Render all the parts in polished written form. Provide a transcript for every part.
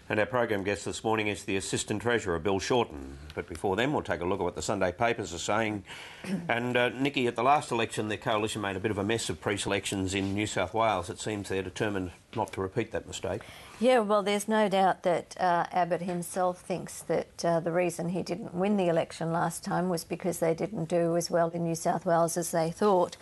And our program guest this morning is the Assistant Treasurer, Bill Shorten. But before then, we'll take a look at what the Sunday papers are saying. And, Nikki, at the last election, the Coalition made a bit of a mess of pre-selections in New South Wales. It seems they're determined not to repeat that mistake. Yeah, well, there's no doubt that Abbott himself thinks that the reason he didn't win the election last time was because they didn't do as well in New South Wales as they thought.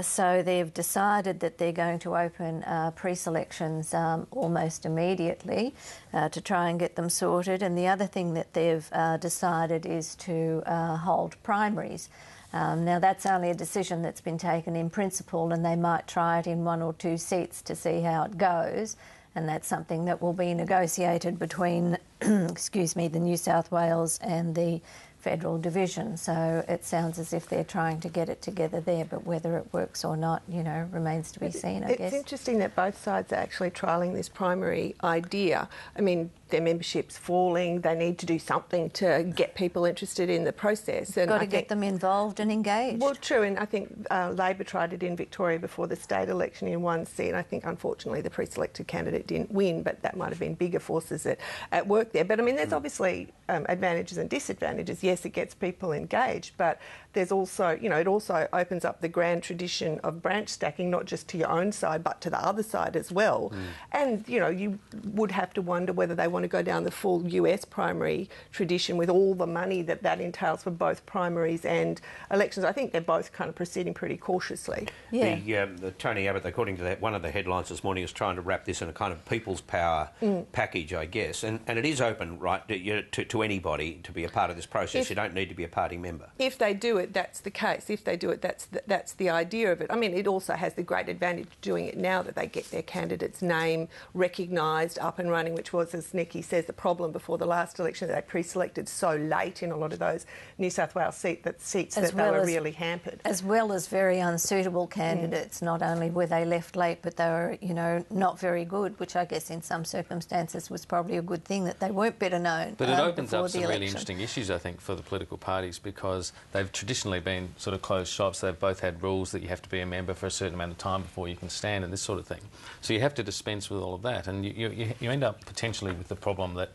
So they've decided that they're going to open pre-selections almost immediately to try and get them sorted. And the other thing that they've decided is to hold primaries. Now, that's only a decision that's been taken in principle, and they might try it in 1 or 2 seats to see how it goes. And that's something that will be negotiated between, excuse me, the New South Wales and the federal division. So it sounds as if they're trying to get it together there, but whether it works or not, you know, remains to be seen, I guess. It's interesting that both sides are actually trialling this primary idea. I mean, their membership's falling, they need to do something to get people interested in the process. And got to get them involved and engaged. Well, true, and I think Labor tried it in Victoria before the state election in 1 seat. I think, unfortunately, the pre-selected candidate didn't win, but that might have been bigger forces at work there. But, I mean, there's obviously advantages and disadvantages. Yes, it gets people engaged, but there's also, you know, it also opens up the grand tradition of branch stacking, not just to your own side, but to the other side as well. And, you know, you would have to wonder whether they want to go down the full US primary tradition with all the money that that entails for both primaries and elections. I think they're both kind of proceeding pretty cautiously. Yeah. The Tony Abbott, according to that, one of the headlines this morning, is trying to wrap this in a kind of people's power package, I guess. And it is open, right, to anybody to be a part of this process. You don't need to be a party member. If they do it, that's the case. If they do it, that's the idea of it. I mean, it also has the great advantage of doing it now that they get their candidate's name recognised, up and running, which was, as Nikki says, the problem before the last election, that they pre-selected so late in a lot of those New South Wales seats that they were really hampered. As well as very unsuitable candidates. Not only were they left late, but they were, you know, not very good, which I guess in some circumstances was probably a good thing that they weren't better known. But it opens up some really interesting issues, I think, for the political parties, because they've traditionally been sort of closed shops. They've both had rules that you have to be a member for a certain amount of time before you can stand and this sort of thing. So you have to dispense with all of that, and you end up potentially with the problem that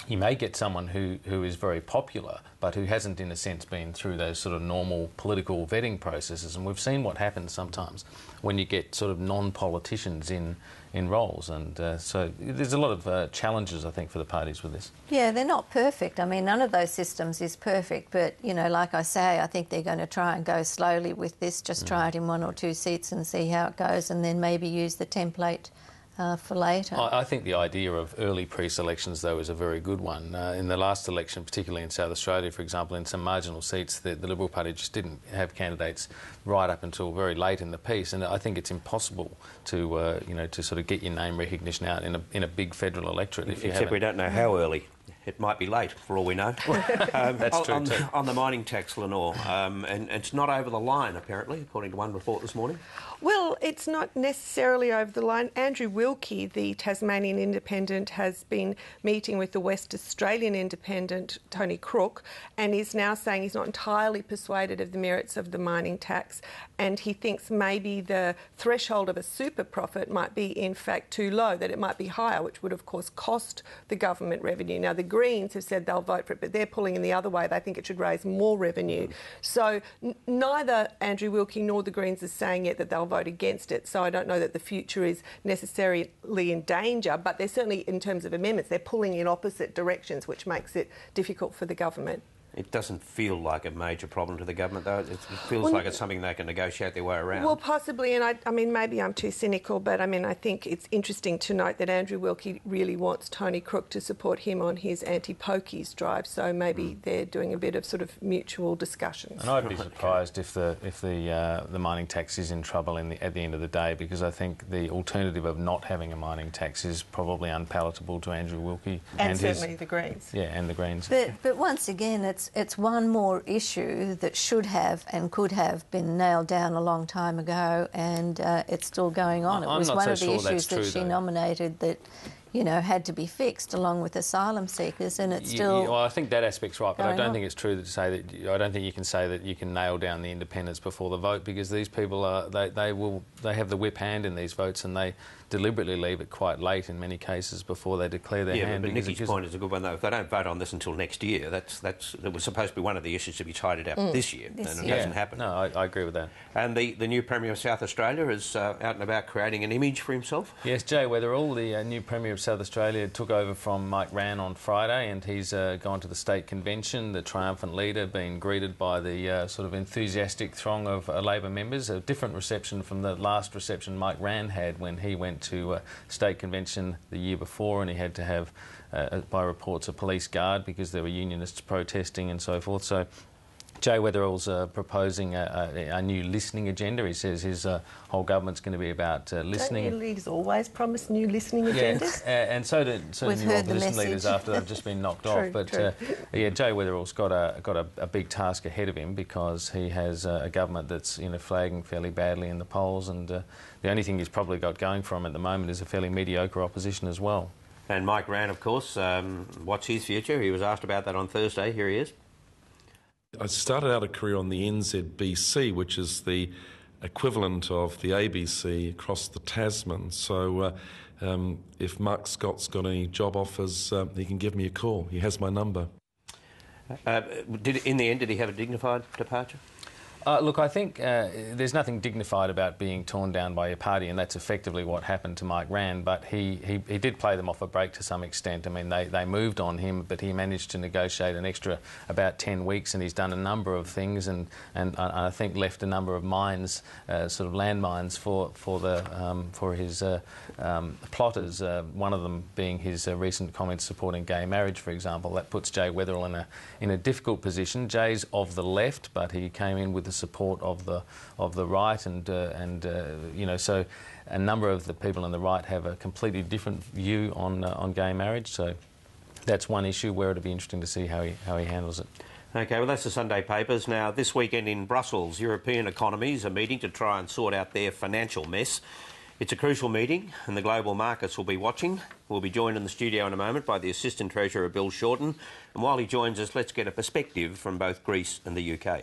you may get someone who is very popular but who hasn't, in a sense, been through those sort of normal political vetting processes. And we've seen what happens sometimes when you get sort of non-politicians in roles. And so there's a lot of challenges, I think, for the parties with this. Yeah, they're not perfect. I mean, none of those systems is perfect. But, you know, like I say, I think they're going to try and go slowly with this, just try it in 1 or 2 seats and see how it goes, and then maybe use the template for later. I think the idea of early pre-selections, though, is a very good one. In the last election, particularly in South Australia, for example, in some marginal seats, the Liberal Party just didn't have candidates right up until very late in the piece, and I think it's impossible to, you know, to sort of get your name recognition out in a big federal electorate. Except we don't know how early. It might be late, for all we know. That's true too. On the mining tax, Lenore, and it's not over the line, apparently, according to one report this morning. Well, it's not necessarily over the line. Andrew Wilkie, the Tasmanian Independent, has been meeting with the West Australian Independent, Tony Crook, and is now saying he's not entirely persuaded of the merits of the mining tax, and he thinks maybe the threshold of a super profit might be, in fact, too low, that it might be higher, which would, of course, cost the government revenue. Now, the Greens have said they'll vote for it, but they're pulling in the other way. They think it should raise more revenue. So neither Andrew Wilkie nor the Greens are saying yet that they'll vote against it. So I don't know that the future is necessarily in danger, but they're certainly, in terms of amendments, they're pulling in opposite directions, which makes it difficult for the government. It doesn't feel like a major problem to the government, though. It feels like it's something they can negotiate their way around. Well, possibly, and I mean, maybe I'm too cynical, but I mean, I think it's interesting to note that Andrew Wilkie really wants Tony Crook to support him on his anti-pokies drive, so maybe they're doing a bit of sort of mutual discussions. And I'd be surprised if the mining tax is in trouble at the end of the day, because I think the alternative of not having a mining tax is probably unpalatable to Andrew Wilkie and certainly the Greens. Yeah, and the Greens. But once again, it's one more issue that should have and could have been nailed down a long time ago, and it's still going on. It was one of the issues that she nominated that, you know, had to be fixed along with asylum seekers, and it's still. Well, I think that aspect's right, but I don't think it's true to say that. I don't think you can say that you can nail down the independents before the vote, because these people are they have the whip hand in these votes, and deliberately leave it quite late in many cases before they declare their hand. But Nicky's point is a good one, though. If they don't vote on this until next year, that was supposed to be one of the issues to be tidied up this year, and it hasn't happened. No, I agree with that. And the new Premier of South Australia is out and about creating an image for himself? Yes, Jay Weatherill, the new Premier of South Australia, took over from Mike Rann on Friday, and he's gone to the state convention, the triumphant leader, being greeted by the sort of enthusiastic throng of Labor members. A different reception from the last reception Mike Rann had when he went to state convention the year before, and he had to have, by reports, a police guard because there were unionists protesting and so forth. So Jay Weatherill's proposing a new listening agenda. He says his whole government's going to be about listening. Don't your leaders always promise new listening agendas? And so do new opposition leaders after they've just been knocked off. But Jay Weatherill's got a big task ahead of him because he has a government that's flagging fairly badly in the polls, and the only thing he's probably got going for him at the moment is a fairly mediocre opposition as well. And Mike Rann, of course, what's his future? He was asked about that on Thursday. Here he is. I started out a career on the NZBC, which is the equivalent of the ABC across the Tasman. So if Mark Scott's got any job offers, he can give me a call. He has my number. In the end, did he have a dignified departure? Look, I think there's nothing dignified about being torn down by your party, and that's effectively what happened to Mike Rann, but he did play them off a break to some extent. I mean, they moved on him, but he managed to negotiate an extra about 10 weeks, and he's done a number of things, and I think left a number of mines, sort of landmines for his plotters, one of them being his recent comments supporting gay marriage, for example. That puts Jay Weatherill in a difficult position. Jay's of the left, but he came in with the support of the right, and so a number of the people on the right have a completely different view on gay marriage. So that's one issue where it'll be interesting to see how he handles it. OK, well, that's the Sunday papers. Now, this weekend in Brussels, European economies are meeting to try and sort out their financial mess. It's a crucial meeting, and the global markets will be watching. We'll be joined in the studio in a moment by the Assistant Treasurer, Bill Shorten. And while he joins us, let's get a perspective from both Greece and the UK.